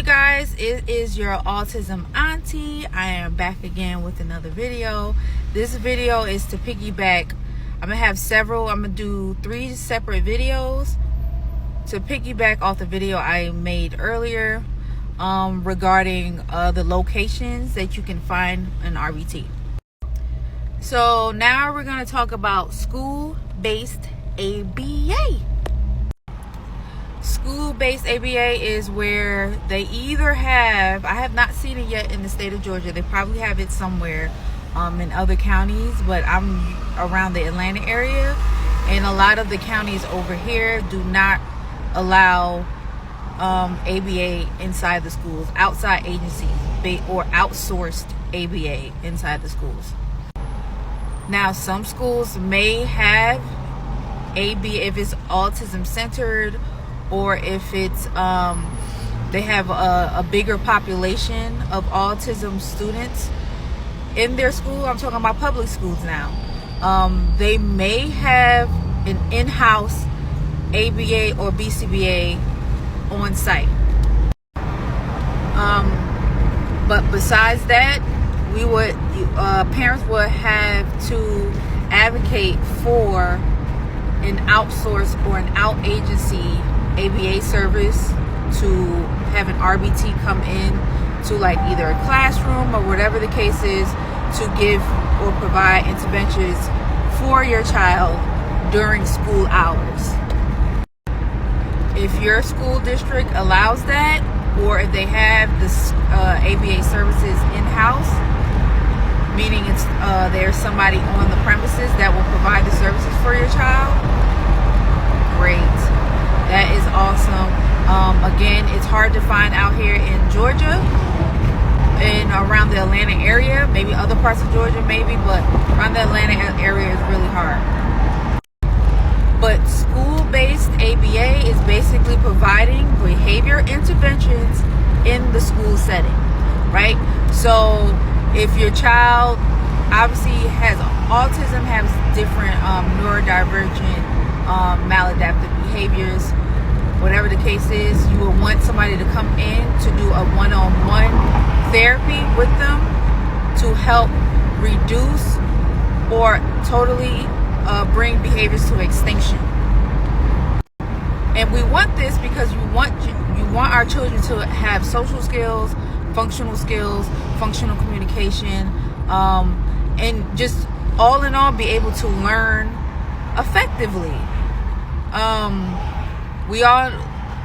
guys, it is your autism auntie. I am back again with another video. This video is to piggyback. I'm gonna have several. I'm gonna do 3 separate videos to piggyback off the video I made earlier regarding the locations that you can find an RBT. So now we're gonna talk about school-based ABA. School-based ABA is where they either have, I have not seen it yet in the state of Georgia. They probably have it somewhere in other counties, but I'm around the Atlanta area, and a lot of the counties over here do not allow ABA inside the schools, outside agencies, or outsourced ABA inside the schools. Now, some schools may have ABA if it's autism centered, or if it's they have a bigger population of autism students in their school. I'm talking about public schools now. They may have an in-house ABA or BCBA on site. But besides that, we would parents would have to advocate for an outsource or an out agency ABA service to have an RBT come in to like either a classroom or whatever the case is, to give or provide interventions for your child during school hours. If your school district allows that, or if they have this ABA services in-house, meaning it's there's somebody on the premises that will provide the services for your child, great. That is awesome. Again, it's hard to find out here in Georgia and around the Atlanta area. Maybe other parts of Georgia, maybe, but around the Atlanta area is really hard. But school-based ABA is basically providing behavior interventions in the school setting, right? So if your child obviously has autism, has different neurodivergent, maladaptive behaviors, whatever the case is, you will want somebody to come in to do a one-on-one therapy with them to help reduce or totally bring behaviors to extinction. And we want this because you want our children to have social skills, functional communication, and just all in all be able to learn effectively. We all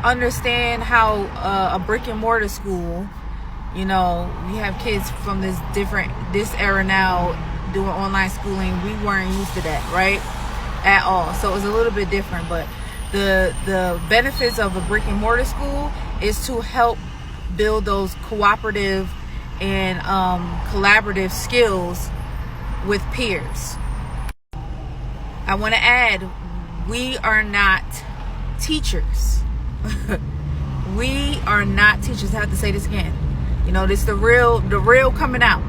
understand how a brick and mortar school, you know, we have kids from this era now doing online schooling. We weren't used to that, right? At all. So it was a little bit different, but the benefits of a brick and mortar school is to help build those cooperative and collaborative skills with peers. I want to add, we are not teachers. We are not teachers. I have to say this again. You know, this the real coming out.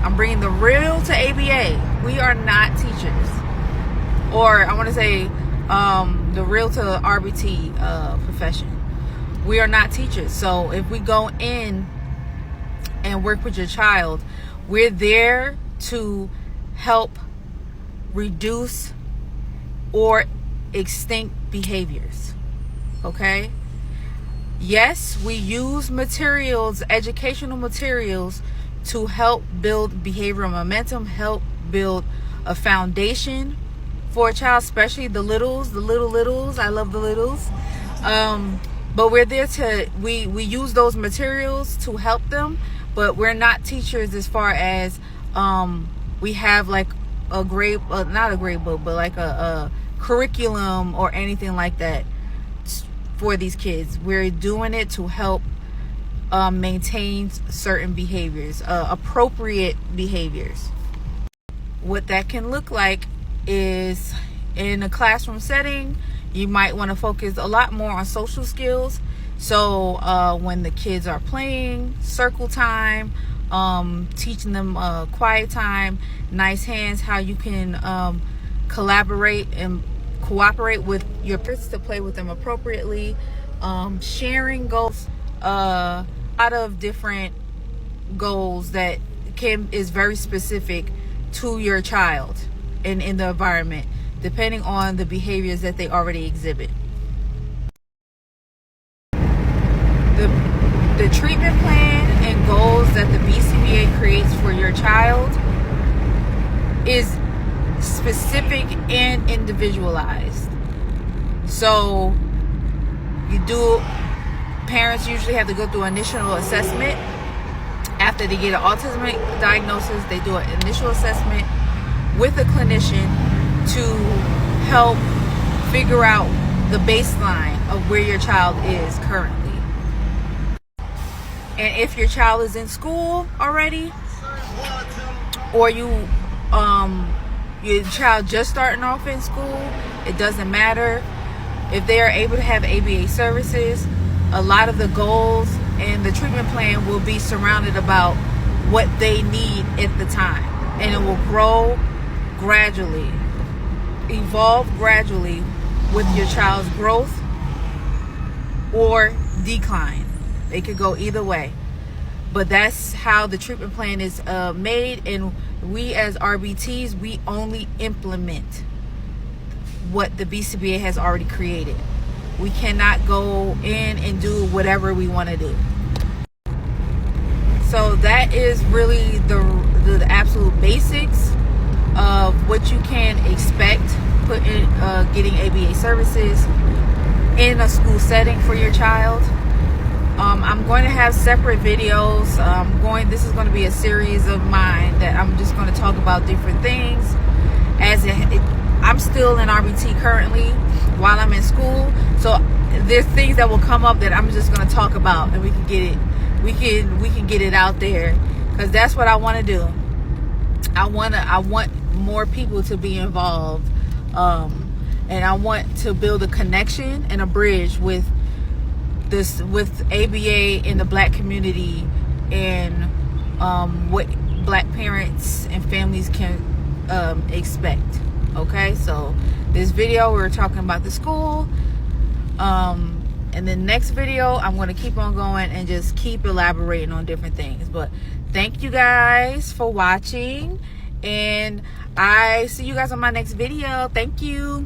I'm bringing the real to ABA. We are not teachers. Or I want to say the real to the RBT profession. We are not teachers. So if we go in and work with your child, we're there to help reduce or extinct behaviors. Okay? Yes, we use materials, educational materials, to help build behavioral momentum, help build a foundation for a child, especially the little littles. I love the littles. But we're there to, we use those materials to help them, but we're not teachers as far as we have like a grade, not a grade book, but like a curriculum or anything like that for these kids. We're doing it to help maintain certain behaviors, appropriate behaviors. What that can look like is, in a classroom setting, you might want to focus a lot more on social skills. So when the kids are playing, circle time, teaching them quiet time, nice hands, how you can collaborate and cooperate with your kids to play with them appropriately, sharing goals a lot of different goals that is very specific to your child and in the environment, depending on the behaviors that they already exhibit. The treatment plan and goals that the BCBA creates for your child is specific and individualized. So parents usually have to go through initial assessment. After they get an autism diagnosis, they do an initial assessment with a clinician to help figure out the baseline of where your child is currently. And if your child is in school already, or your child just starting off in school, it doesn't matter. If they are able to have ABA services, a lot of the goals and the treatment plan will be surrounded about what they need at the time. And it will grow gradually, evolve gradually with your child's growth or decline. They could go either way. But that's how the treatment plan is made, and we as RBTs, we only implement what the BCBA has already created. We cannot go in and do whatever we want to do. So that is really the absolute basics of what you can expect getting ABA services in a school setting for your child. I'm going to have separate videos. This is going to be a series of mine that I'm just going to talk about different things. I'm still in RBT currently while I'm in school, so there's things that will come up that I'm just going to talk about, and we can get it out there, because that's what I want to do. I want more people to be involved, and I want to build a connection and a bridge with ABA in the Black community, and what Black parents and families can expect. Okay, so this video we're talking about the school, and the next video I'm going to keep on going and just keep elaborating on different things. But thank you guys for watching, and I see you guys on my next video. Thank you.